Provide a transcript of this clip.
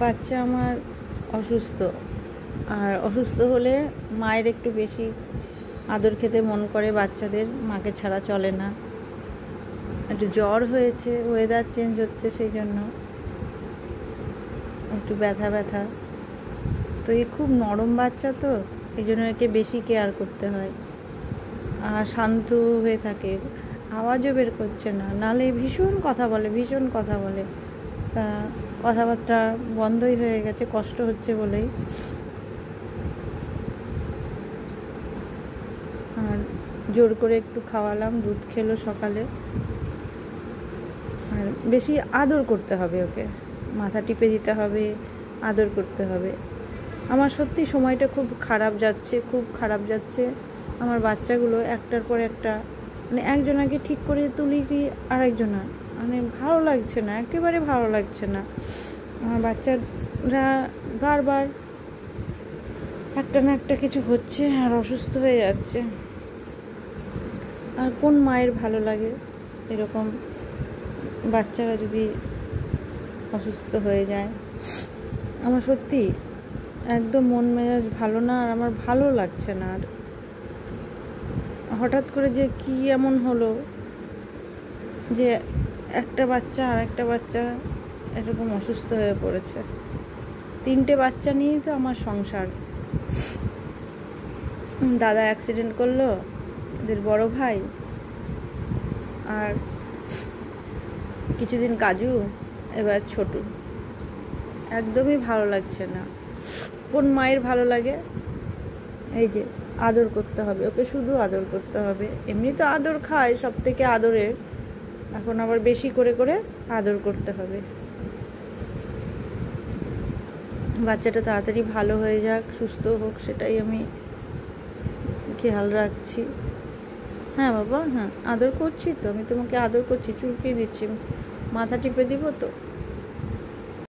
বাচ্চা আমার অসুস্থ, আর অসুস্থ হলে মায়ের একটু বেশি আদর খেতে মন করে বাচ্চাদের, মাকে ছাড়া চলে না। একটু জ্বর হয়েছে, ওয়েদার চেঞ্জ হচ্ছে, সেই জন্য একটু ব্যথা ব্যথা। তো এই খুব নরম বাচ্চা, তো এই জন্য একে বেশি কেয়ার করতে হয়। আর শান্ত হয়ে থাকে, আওয়াজও বের করছে না, নাহলে ভীষণ কথা বলে, ভীষণ কথা বলে। কথাবার্তা বন্ধই হয়ে গেছে কষ্ট হচ্ছে বলেই। আর জোর করে একটু খাওয়ালাম, দুধ খেলো সকালে। আর বেশি আদর করতে হবে ওকে, মাথা টিপে দিতে হবে, আদর করতে হবে। আমার সত্যি সময়টা খুব খারাপ যাচ্ছে, খুব খারাপ যাচ্ছে। আমার বাচ্চাগুলো একটার পর একটা, মানে একজনাকে ঠিক করে তুলি কি আরেকজনা, মানে ভালো লাগছে না, একেবারে ভালো লাগছে না। আমার বাচ্চারা বারবার একটা না একটা কিছু হচ্ছে আর অসুস্থ হয়ে যাচ্ছে। আর কোন মায়ের ভালো লাগে এরকম বাচ্চারা যদি অসুস্থ হয়ে যায়? আমার সত্যি একদম মন মেজাজ ভালো না, আর আমার ভালো লাগছে না। আর হঠাৎ করে যে কি এমন হলো যে একটা বাচ্চা আর একটা বাচ্চা এরকম অসুস্থ হয়ে পড়েছে। 3টে বাচ্চা নিয়েই তো আমার সংসার। দাদা অ্যাক্সিডেন্ট করলো, এদের বড় ভাই, আর কিছুদিন কাজু, এবার ছোটু। একদমই ভালো লাগছে না। কোন মায়ের ভালো লাগে? এই যে আদর করতে হবে ওকে, শুধু আদর করতে হবে। এমনি তো আদর খায়, সব থেকে আদরের, এখন আবার বেশি করে করে আদর করতে হবে। বাচ্চাটা তাড়াতাড়ি ভালো হয়ে যাক, সুস্থ হোক, সেটাই আমি খেয়াল রাখছি। হ্যাঁ বাবা, হ্যাঁ আদর করছি তো, আমি তোমাকে আদর করছি, চুলকিয়ে দিচ্ছি, মাথা টিপে দিব তো।